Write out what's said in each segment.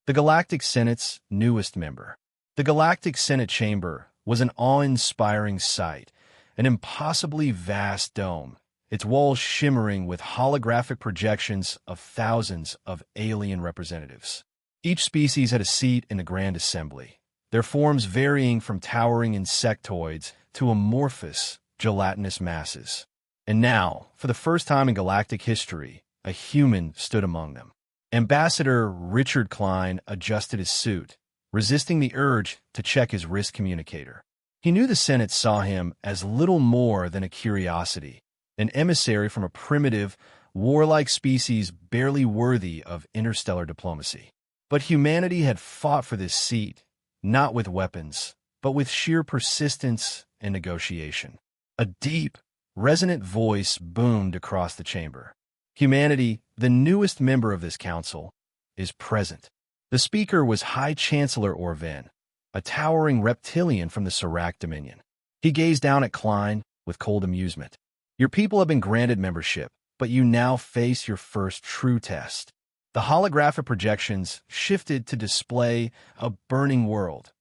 the Galactic Senate's newest member. The Galactic Senate Chamber was an awe-inspiring sight, an impossibly vast dome, its walls shimmering with holographic projections of thousands of alien representatives. Each species had a seat in the Grand Assembly, their forms varying from towering insectoids to amorphous, gelatinous masses. And now, for the first time in galactic history, a human stood among them. Ambassador Richard Klein adjusted his suit, resisting the urge to check his wrist communicator. He knew the Senate saw him as little more than a curiosity, an emissary from a primitive, warlike species barely worthy of interstellar diplomacy. But humanity had fought for this seat, not with weapons, but with sheer persistence and negotiation. A deep, resonant voice boomed across the chamber. Humanity, the newest member of this council, is present. The speaker was High Chancellor Orven, a towering reptilian from the Serac Dominion. He gazed down at Klein with cold amusement. Your people have been granted membership, but you now face your first true test. The holographic projections shifted to display a burning world,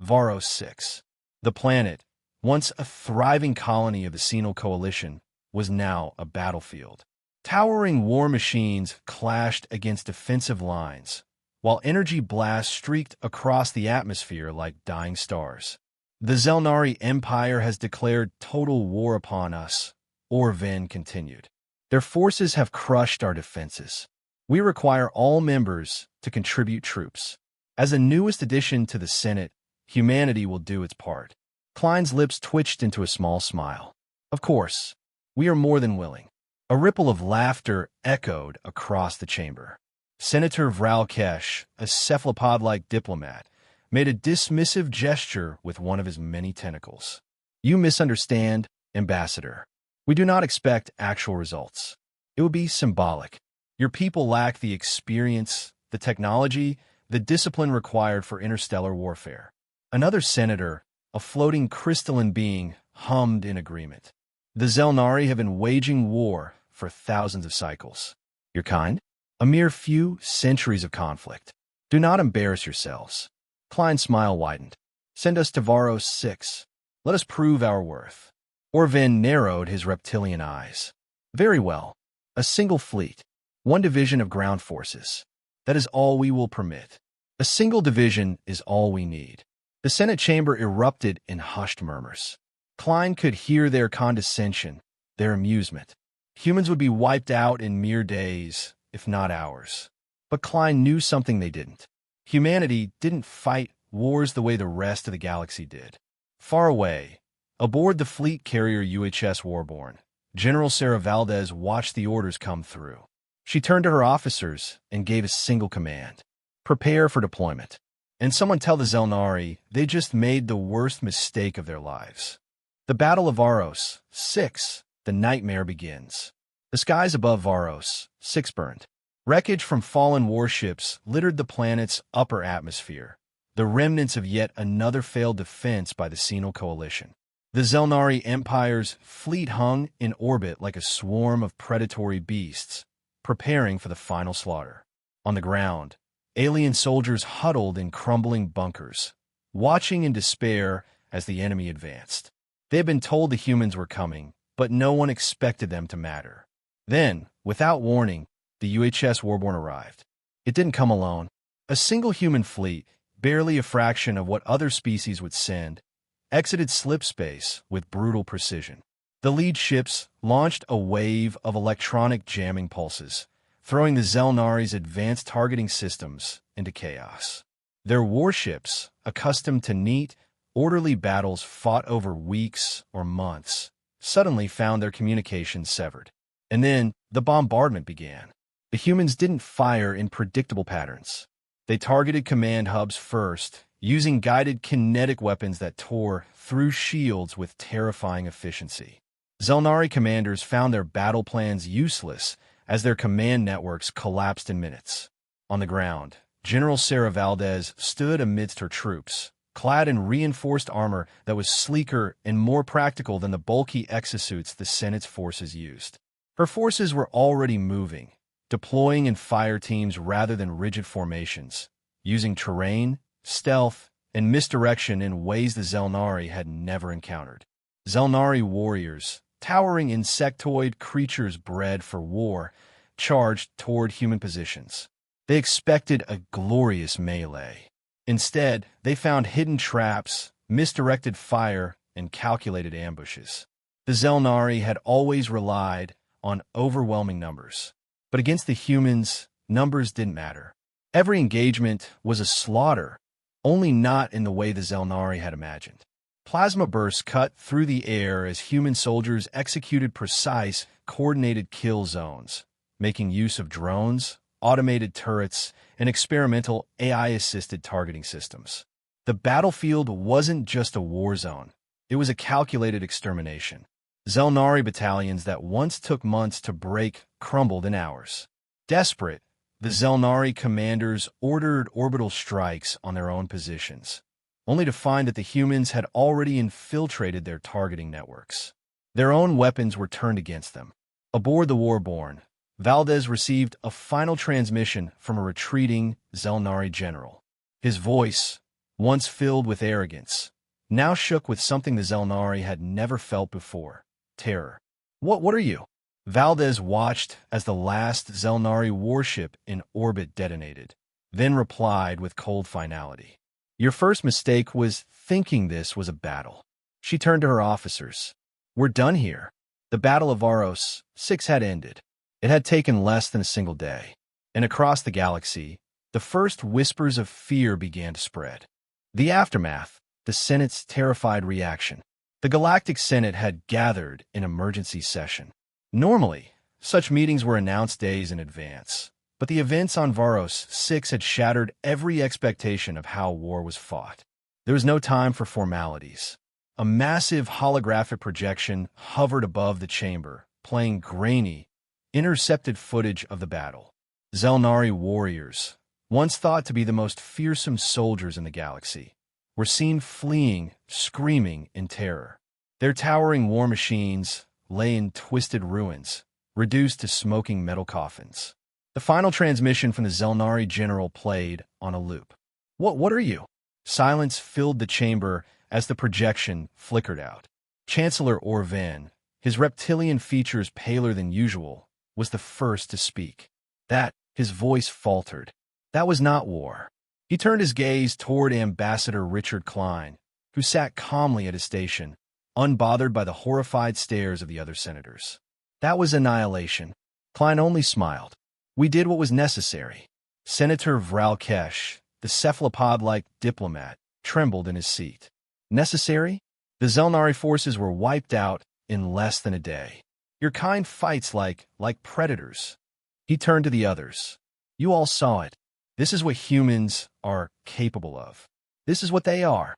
Varos 6. The planet, once a thriving colony of the Senal Coalition, was now a battlefield. Towering war machines clashed against defensive lines, while energy blasts streaked across the atmosphere like dying stars. The Zelnari Empire has declared total war upon us, Orven continued. Their forces have crushed our defenses. We require all members to contribute troops. As the newest addition to the Senate, humanity will do its part. Klein's lips twitched into a small smile. Of course, we are more than willing. A ripple of laughter echoed across the chamber. Senator Vralkesh, a cephalopod-like diplomat, made a dismissive gesture with one of his many tentacles. You misunderstand, Ambassador. We do not expect actual results. It would be symbolic. Your people lack the experience, the technology, the discipline required for interstellar warfare. Another senator, a floating crystalline being, hummed in agreement. The Zelnari have been waging war for thousands of cycles. Your kind? A mere few centuries of conflict. Do not embarrass yourselves. Klein's smile widened. Send us to Varos 6. Let us prove our worth. Orven narrowed his reptilian eyes. Very well. A single fleet. One division of ground forces. That is all we will permit. A single division is all we need. The Senate chamber erupted in hushed murmurs. Klein could hear their condescension, their amusement. Humans would be wiped out in mere days, if not hours. But Klein knew something they didn't. Humanity didn't fight wars the way the rest of the galaxy did. Far away, aboard the fleet carrier UHS Warborn, General Sarah Valdez watched the orders come through. She turned to her officers and gave a single command. Prepare for deployment. And someone tell the Zelnari they just made the worst mistake of their lives. The Battle of Varos 6, the nightmare begins. The skies above Varos 6 burned. Wreckage from fallen warships littered the planet's upper atmosphere, the remnants of yet another failed defense by the Senal Coalition. The Zelnari Empire's fleet hung in orbit like a swarm of predatory beasts, preparing for the final slaughter. On the ground, alien soldiers huddled in crumbling bunkers, watching in despair as the enemy advanced. They had been told the humans were coming, but no one expected them to matter. Then, without warning, the UHS Warborn arrived. It didn't come alone. A single human fleet, barely a fraction of what other species would send, exited slip space with brutal precision. The lead ships launched a wave of electronic jamming pulses, throwing the Zelnari's advanced targeting systems into chaos. Their warships, accustomed to neat, orderly battles fought over weeks or months, suddenly found their communications severed. And then the bombardment began. The humans didn't fire in predictable patterns. They targeted command hubs first, using guided kinetic weapons that tore through shields with terrifying efficiency. Zelnari commanders found their battle plans useless as their command networks collapsed in minutes. On the ground, General Sarah Valdez stood amidst her troops, clad in reinforced armor that was sleeker and more practical than the bulky exosuits the Senate's forces used. Her forces were already moving, deploying in fire teams rather than rigid formations, using terrain, stealth, and misdirection in ways the Zelnari had never encountered. Zelnari warriors, towering insectoid creatures bred for war, charged toward human positions. They expected a glorious melee. Instead, they found hidden traps, misdirected fire, and calculated ambushes. The Zelnari had always relied on overwhelming numbers. But against the humans, numbers didn't matter. Every engagement was a slaughter, only not in the way the Zelnari had imagined. Plasma bursts cut through the air as human soldiers executed precise, coordinated kill zones, making use of drones, automated turrets, and experimental AI-assisted targeting systems. The battlefield wasn't just a war zone. It was a calculated extermination. Zelnari battalions that once took months to break crumbled in hours. Desperate, the Zelnari commanders ordered orbital strikes on their own positions, only to find that the humans had already infiltrated their targeting networks. Their own weapons were turned against them. Aboard the Warborn, Valdez received a final transmission from a retreating Zelnari general. His voice, once filled with arrogance, now shook with something the Zelnari had never felt before: terror. What are you? Valdez watched as the last Zelnari warship in orbit detonated, then replied with cold finality. Your first mistake was thinking this was a battle. She turned to her officers. We're done here. The Battle of Varos 6 had ended. It had taken less than a single day. And across the galaxy, the first whispers of fear began to spread. The aftermath, the Senate's terrified reaction. The Galactic Senate had gathered in emergency session. Normally, such meetings were announced days in advance, but the events on Varos 6 had shattered every expectation of how war was fought. There was no time for formalities. A massive holographic projection hovered above the chamber, playing grainy, intercepted footage of the battle. Zelnari warriors, once thought to be the most fearsome soldiers in the galaxy, were seen fleeing, screaming in terror. Their towering war machines lay in twisted ruins, reduced to smoking metal coffins. The final transmission from the Zelnari general played on a loop. What are you? Silence filled the chamber as the projection flickered out. Chancellor Orven, his reptilian features paler than usual, was the first to speak. His voice faltered. That was not war. He turned his gaze toward Ambassador Richard Klein, who sat calmly at his station, unbothered by the horrified stares of the other senators. That was annihilation. Klein only smiled. We did what was necessary. Senator Vralkesh, the cephalopod-like diplomat, trembled in his seat. Necessary? The Zelnari forces were wiped out in less than a day. Your kind fights like predators. He turned to the others. You all saw it. This is what humans are capable of. This is what they are.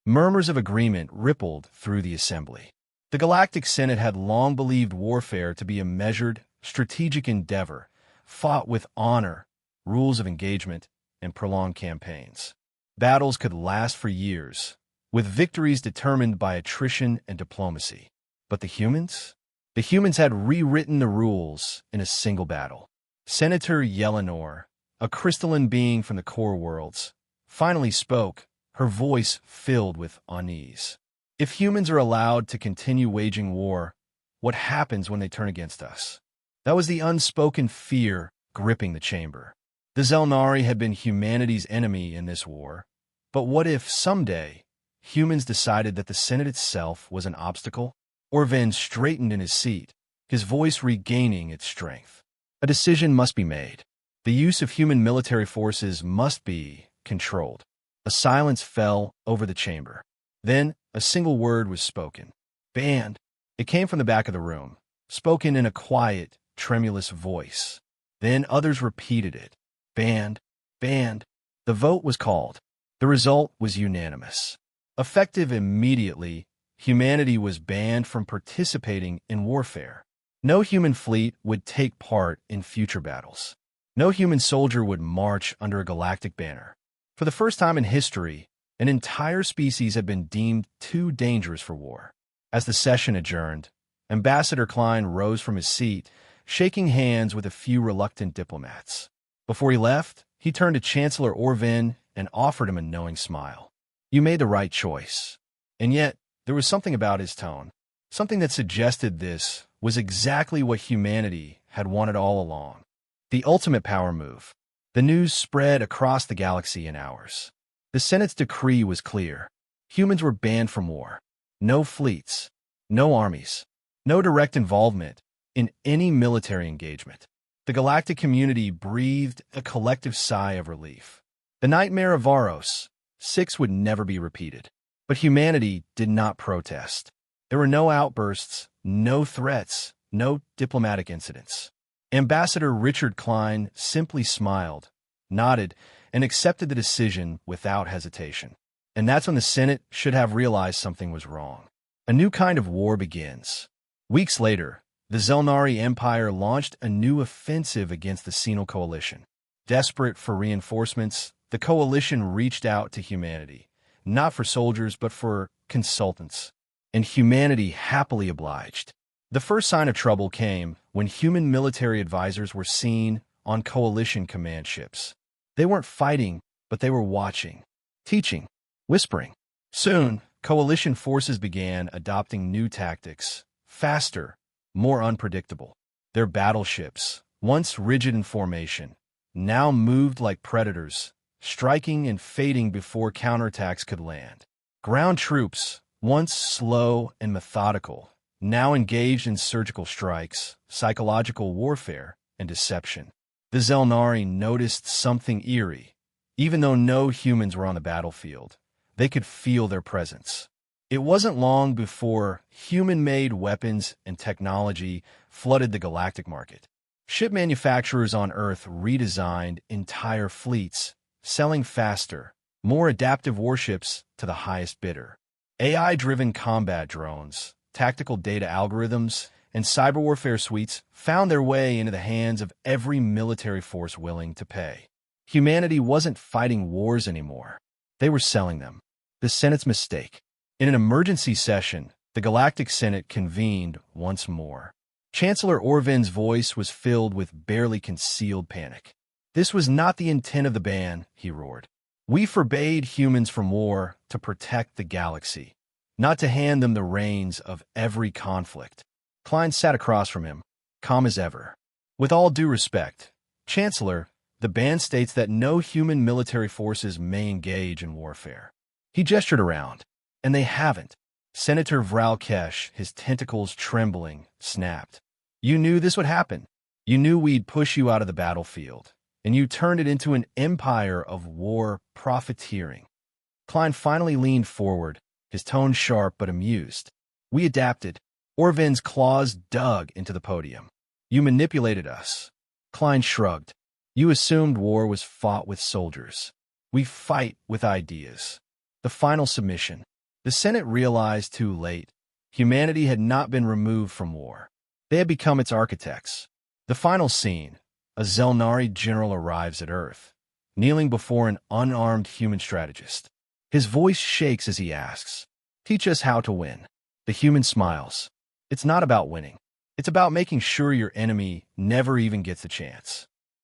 Murmurs of agreement rippled through the assembly. The Galactic Senate had long believed warfare to be a measured, strategic endeavor, fought with honor, rules of engagement, and prolonged campaigns. Battles could last for years, with victories determined by attrition and diplomacy. But the humans? The humans had rewritten the rules in a single battle. Senator Yelenor, a crystalline being from the core worlds, finally spoke, her voice filled with unease. If humans are allowed to continue waging war, what happens when they turn against us? That was the unspoken fear gripping the chamber. The Zelnari had been humanity's enemy in this war, but what if someday humans decided that the Senate itself was an obstacle? Orven straightened in his seat, his voice regaining its strength. A decision must be made. The use of human military forces must be controlled. A silence fell over the chamber. Then a single word was spoken. Banned. It came from the back of the room, spoken in a quiet, tremulous voice. Then others repeated it. Banned. Banned. The vote was called. The result was unanimous. Effective immediately, humanity was banned from participating in warfare. No human fleet would take part in future battles. No human soldier would march under a galactic banner. For the first time in history, an entire species had been deemed too dangerous for war. As the session adjourned, Ambassador Klein rose from his seat, shaking hands with a few reluctant diplomats. Before he left, He turned to Chancellor Orvin and offered him a knowing smile. You made the right choice. And yet, there was something about his tone, something that suggested this was exactly what humanity had wanted all along. The ultimate power move. The news spread across the galaxy in hours. The Senate's decree was clear. Humans were banned from war. No fleets, no armies, no direct involvement in any military engagement. The galactic community breathed a collective sigh of relief. The nightmare of Varos 6 would never be repeated. But humanity did not protest. There were no outbursts, no threats, no diplomatic incidents. Ambassador Richard Klein simply smiled, nodded, and accepted the decision without hesitation. And that's when the Senate should have realized something was wrong. A new kind of war begins. Weeks later, the Zelnari Empire launched a new offensive against the Senal Coalition. Desperate for reinforcements, the coalition reached out to humanity, not for soldiers but for consultants. And humanity happily obliged. The first sign of trouble came when human military advisors were seen on coalition command ships. They weren't fighting, but they were watching, teaching, whispering. Soon, coalition forces began adopting new tactics, faster, more unpredictable. Their battleships, once rigid in formation, now moved like predators, striking and fading before counterattacks could land. Ground troops, once slow and methodical, now engaged in surgical strikes, psychological warfare, and deception. The Zelnari noticed something eerie. Even though no humans were on the battlefield, they could feel their presence. It wasn't long before human-made weapons and technology flooded the galactic market. Ship manufacturers on Earth redesigned entire fleets, selling faster, more adaptive warships to the highest bidder. AI-driven combat drones, tactical data algorithms, and cyber warfare suites found their way into the hands of every military force willing to pay. Humanity wasn't fighting wars anymore. They were selling them. The Senate's mistake. In an emergency session, the Galactic Senate convened once more. Chancellor Orvin's voice was filled with barely concealed panic. This was not the intent of the ban, he roared. We forbade humans from war to protect the galaxy, not to hand them the reins of every conflict. Klein sat across from him, calm as ever. With all due respect, Chancellor, the ban states that no human military forces may engage in warfare. He gestured around, and they haven't. Senator Vralkesh, his tentacles trembling, snapped. You knew this would happen. You knew we'd push you out of the battlefield, and you turned it into an empire of war profiteering. Klein finally leaned forward, his tone sharp but amused. We adapted. Orvin's claws dug into the podium. You manipulated us. Klein shrugged. You assumed war was fought with soldiers. We fight with ideas. The final submission. The Senate realized too late. Humanity had not been removed from war. They had become its architects. The final scene. A Zelnari general arrives at Earth, kneeling before an unarmed human strategist. His voice shakes as he asks, teach us how to win. The human smiles. It's not about winning. It's about making sure your enemy never even gets a chance.